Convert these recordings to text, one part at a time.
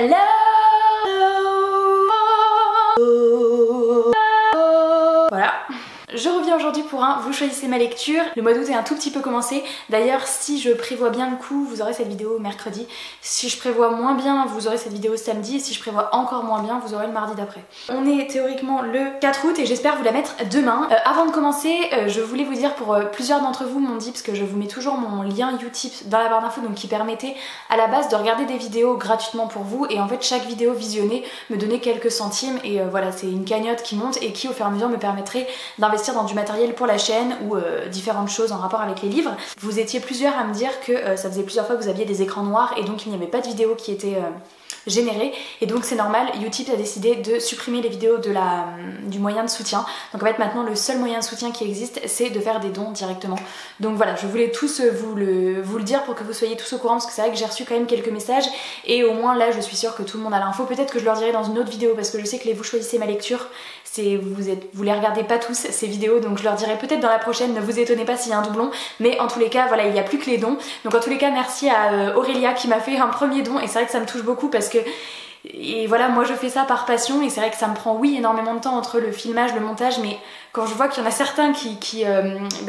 Hello. Voilà. Je reviens aujourd'hui pour un Vous choisissez ma lecture. Le mois d'août est un tout petit peu commencé. D'ailleurs, si je prévois bien le coup, vous aurez cette vidéo mercredi. Si je prévois moins bien, vous aurez cette vidéo samedi. Et si je prévois encore moins bien, vous aurez le mardi d'après. On est théoriquement le 4 août et j'espère vous la mettre demain. Avant de commencer, je voulais vous dire, pour plusieurs d'entre vous m'ont dit, parce que je vous mets toujours mon lien Utip dans la barre d'infos, donc qui permettait à la base de regarder des vidéos gratuitement pour vous. Et en fait, chaque vidéo visionnée me donnait quelques centimes. Et voilà, c'est une cagnotte qui monte et qui au fur et à mesure me permettrait d'investir dans du matériel pour la chaîne ou différentes choses en rapport avec les livres. Vous étiez plusieurs à me dire que ça faisait plusieurs fois que vous aviez des écrans noirs et donc il n'y avait pas de vidéos qui étaient générées, et donc c'est normal, Utip a décidé de supprimer les vidéos du moyen de soutien. Donc en fait maintenant le seul moyen de soutien qui existe, c'est de faire des dons directement. Donc voilà, je voulais tous vous le dire pour que vous soyez tous au courant, parce que c'est vrai que j'ai reçu quand même quelques messages et au moins là je suis sûre que tout le monde a l'info. Peut-être que je leur dirai dans une autre vidéo, parce que je sais que les Vous choisissez ma lecture, vous les regardez pas tous ces vidéos, donc je leur dirai peut-être dans la prochaine, ne vous étonnez pas s'il y a un doublon, mais en tous les cas voilà, il n'y a plus que les dons. Donc en tous les cas merci à Aurélia qui m'a fait un premier don, et c'est vrai que ça me touche beaucoup parce que, et voilà, moi je fais ça par passion, et c'est vrai que ça me prend énormément de temps entre le filmage, le montage, mais quand je vois qu'il y en a certains qui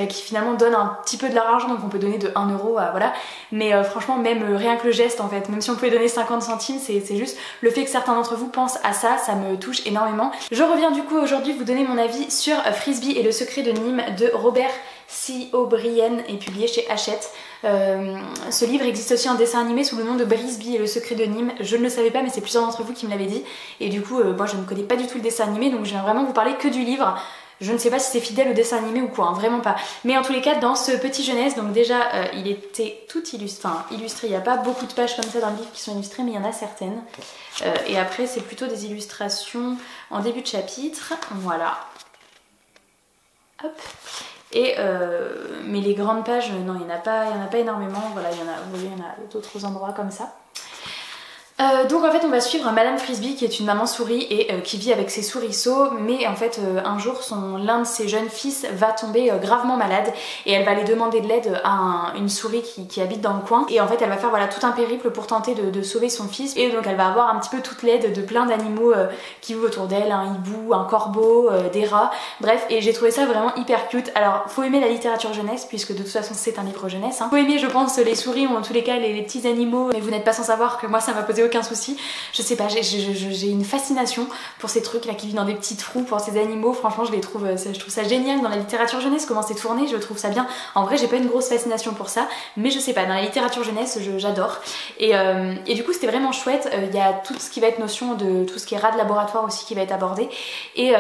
finalement donnent un petit peu de leur argent, donc on peut donner de 1 euro à voilà, mais franchement même rien que le geste en fait, même si on pouvait donner 50 centimes, c'est juste le fait que certains d'entre vous pensent à ça, ça me touche énormément. Je reviens du coup aujourd'hui vous donner mon avis sur Frisbee et le secret de Nîmes de Robert C. O'Brien, et publié chez Hachette. Ce livre existe aussi en dessin animé sous le nom de Brisby et le secret de Nîmes. Je ne le savais pas, mais c'est plusieurs d'entre vous qui me l'avaient dit, et du coup moi je ne connais pas du tout le dessin animé, donc je viens vraiment vous parler que du livre. Je ne sais pas si c'est fidèle au dessin animé ou quoi, hein, vraiment pas. Mais en tous les cas, dans ce petit jeunesse, donc déjà il était tout illustré, il n'y a pas beaucoup de pages comme ça dans le livre qui sont illustrées, mais il y en a certaines. Et après c'est plutôt des illustrations en début de chapitre, voilà. Hop. Et mais les grandes pages, non, il n'y en a pas énormément, voilà, vous voyez, il y en a d'autres endroits comme ça. Donc en fait on va suivre Madame Frisbee, qui est une maman souris et qui vit avec ses souriceaux, mais en fait un jour l'un de ses jeunes fils va tomber gravement malade, et elle va aller demander de l'aide à une souris qui habite dans le coin, et en fait elle va faire voilà tout un périple pour tenter de sauver son fils, et donc elle va avoir un petit peu toute l'aide de plein d'animaux qui vivent autour d'elle, un hibou, un corbeau, des rats, bref, et j'ai trouvé ça vraiment hyper cute. Alors faut aimer la littérature jeunesse, puisque de toute façon c'est un livre jeunesse, hein. Faut aimer je pense les souris, ou en tous les cas les petits animaux, mais vous n'êtes pas sans savoir que moi ça m'a posé aucun souci. Je sais pas, j'ai une fascination pour ces trucs là qui vivent dans des petits trous, pour ces animaux. Franchement je trouve ça génial dans la littérature jeunesse, comment c'est tourné, je trouve ça bien. En vrai j'ai pas une grosse fascination pour ça, mais je sais pas, dans la littérature jeunesse j'adore. Et du coup c'était vraiment chouette. Il y a tout ce qui va être notion de tout ce qui est rat de laboratoire aussi qui va être abordé, et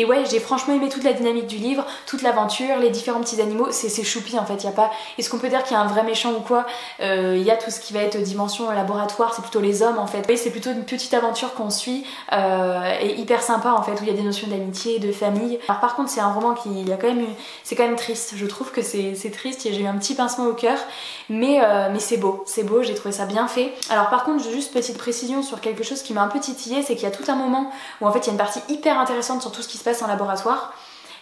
ouais, j'ai franchement aimé toute la dynamique du livre, toute l'aventure, les différents petits animaux, c'est choupi en fait. Il y a pas, est-ce qu'on peut dire qu'il y a un vrai méchant ou quoi? Il y a tout ce qui va être dimension laboratoire, c'est plutôt les hommes en fait. Oui, c'est plutôt une petite aventure qu'on suit, et hyper sympa en fait, où il y a des notions d'amitié, de famille. Alors par contre c'est un roman qui a quand même c'est quand même triste, je trouve que c'est triste, j'ai eu un petit pincement au cœur, mais c'est beau, j'ai trouvé ça bien fait. Alors par contre juste petite précision sur quelque chose qui m'a un peu titillé, c'est qu'il y a tout un moment où en fait il y a une partie hyper intéressante sur tout ce qui se passe en laboratoire.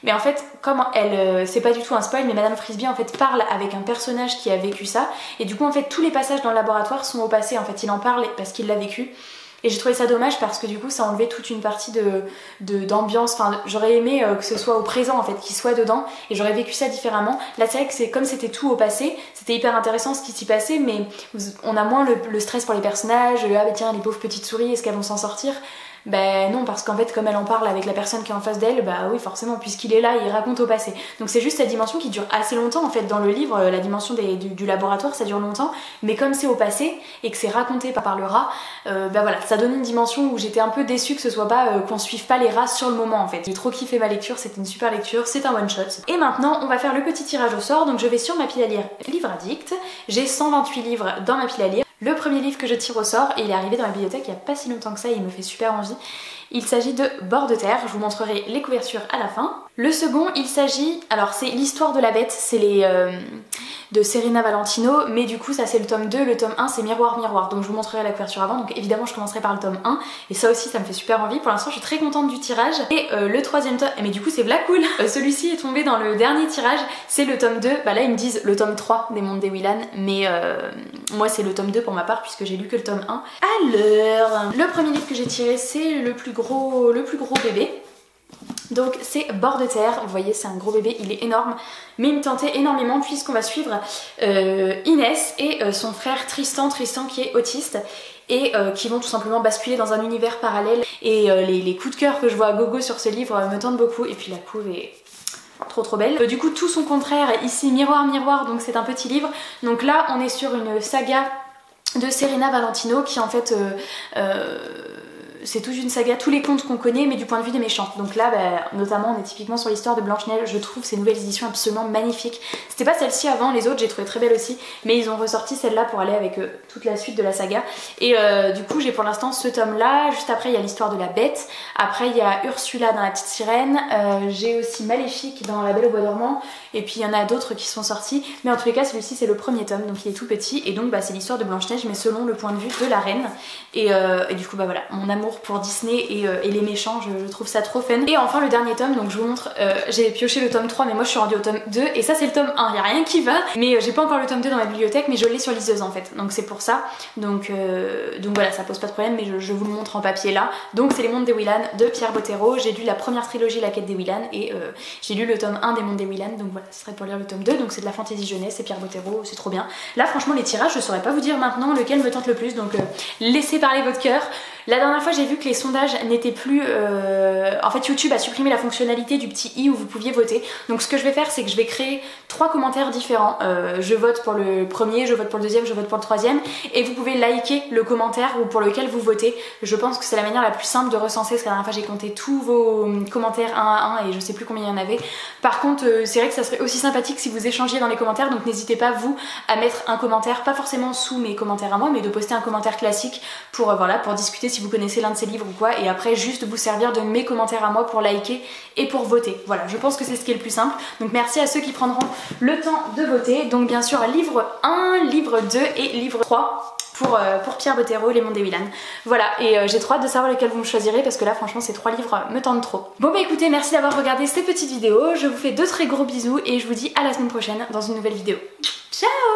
Mais en fait, comme elle, c'est pas du tout un spoil, mais Madame Frisbee en fait parle avec un personnage qui a vécu ça, et du coup en fait tous les passages dans le laboratoire sont au passé, en fait il en parle parce qu'il l'a vécu. Et j'ai trouvé ça dommage parce que du coup ça enlevait toute une partie d'ambiance, enfin j'aurais aimé que ce soit au présent en fait, qu'il soit dedans, et j'aurais vécu ça différemment. Là c'est vrai que comme c'était tout au passé, c'était hyper intéressant ce qui s'y passait, mais on a moins le stress pour les personnages, ah bah tiens les pauvres petites souris, est-ce qu'elles vont s'en sortir? Ben non, parce qu'en fait comme elle en parle avec la personne qui est en face d'elle, bah oui forcément, puisqu'il est là, il raconte au passé. Donc c'est juste cette dimension qui dure assez longtemps en fait dans le livre, la dimension du laboratoire ça dure longtemps, mais comme c'est au passé et que c'est raconté par le rat, bah voilà, ça donne une dimension où j'étais un peu déçue que ce soit pas, qu'on suive pas les rats sur le moment en fait. J'ai trop kiffé ma lecture, c'était une super lecture, c'est un one shot. Et maintenant on va faire le petit tirage au sort, donc je vais sur ma pile à lire Livre Addict, j'ai 128 livres dans ma pile à lire. Le premier livre que je tire au sort, et il est arrivé dans ma bibliothèque il n'y a pas si longtemps que ça, et il me fait super envie. Il s'agit de Bord de terre, je vous montrerai les couvertures à la fin. Le second, il s'agit, alors c'est l'histoire de la bête, c'est de Serena Valentino, mais du coup ça c'est le tome 2, le tome 1 c'est Miroir Miroir, donc je vous montrerai la couverture avant, donc évidemment je commencerai par le tome 1 et ça aussi ça me fait super envie. Pour l'instant je suis très contente du tirage. Et le troisième tome, mais du coup c'est cool, celui-ci est tombé dans le dernier tirage, c'est le tome 2, bah là ils me disent le tome 3 des Mondes des Whelan, mais moi c'est le tome 2 pour ma part puisque j'ai lu que le tome 1. Alors, le premier livre que j'ai tiré c'est le plus gros bébé. Donc c'est Bord de terre, vous voyez c'est un gros bébé, il est énorme, mais il me tentait énormément puisqu'on va suivre Inès et son frère Tristan qui est autiste et qui vont tout simplement basculer dans un univers parallèle et les coups de cœur que je vois à gogo sur ce livre me tentent beaucoup et puis la couve est trop belle. Du coup tout son contraire, ici Miroir Miroir, donc c'est un petit livre, donc là on est sur une saga de Serena Valentino qui en fait c'est toute une saga, tous les contes qu'on connaît mais du point de vue des méchants. Donc là notamment on est typiquement sur l'histoire de Blanche-Neige. Je trouve ces nouvelles éditions absolument magnifiques. C'était pas celle-ci avant, les autres j'ai trouvé très belles aussi, mais ils ont ressorti celle-là pour aller avec toute la suite de la saga. Et du coup j'ai pour l'instant ce tome là, juste après il y a l'histoire de la bête, après il y a Ursula dans La Petite Sirène, j'ai aussi Maléfique dans La Belle au Bois dormant, et puis il y en a d'autres qui sont sortis, mais en tous les cas celui-ci c'est le premier tome, donc il est tout petit, et donc c'est l'histoire de Blanche-Neige mais selon le point de vue de la reine. Et du coup voilà, mon amour pour Disney et les méchants, je trouve ça trop fun. Et enfin le dernier tome, donc je vous montre, j'ai pioché le tome 3 mais moi je suis rendue au tome 2 et ça c'est le tome 1, y a rien qui va, mais j'ai pas encore le tome 2 dans ma bibliothèque, mais je l'ai sur liseuse en fait, donc c'est pour ça, donc voilà, ça pose pas de problème, mais je vous le montre en papier là. Donc c'est Les Mondes des Whelan de Pierre Bottero, j'ai lu la première trilogie La Quête des Whelan et j'ai lu le tome 1 des Mondes des Whelan, donc voilà, ce serait pour lire le tome 2, donc c'est de la fantasy jeunesse, c'est Pierre Bottero, c'est trop bien. Là franchement les tirages je saurais pas vous dire maintenant lequel me tente le plus, donc laissez parler votre cœur. La dernière fois j'ai vu que les sondages n'étaient plus... En fait YouTube a supprimé la fonctionnalité du petit i où vous pouviez voter. Donc ce que je vais faire c'est que je vais créer 3 commentaires différents. Je vote pour le premier, je vote pour le deuxième, je vote pour le troisième. Et vous pouvez liker le commentaire ou pour lequel vous votez. Je pense que c'est la manière la plus simple de recenser, parce que la dernière fois j'ai compté tous vos commentaires un à un et je sais plus combien il y en avait. Par contre c'est vrai que ça serait aussi sympathique si vous échangiez dans les commentaires, donc n'hésitez pas vous à mettre un commentaire, pas forcément sous mes commentaires à moi, mais de poster un commentaire classique pour, voilà, pour discuter si vous connaissez l'un de ces livres ou quoi, et après juste vous servir de mes commentaires à moi pour liker et pour voter. Voilà, je pense que c'est ce qui est le plus simple. Donc merci à ceux qui prendront le temps de voter. Donc bien sûr livre 1, livre 2 et livre 3 pour Pierre Bottero, Les Mondes des Whelan. Voilà, et j'ai trop hâte de savoir lequel vous me choisirez parce que là franchement ces 3 livres me tentent trop. Bon bah écoutez, merci d'avoir regardé cette petite vidéo, je vous fais de très gros bisous et je vous dis à la semaine prochaine dans une nouvelle vidéo. Ciao!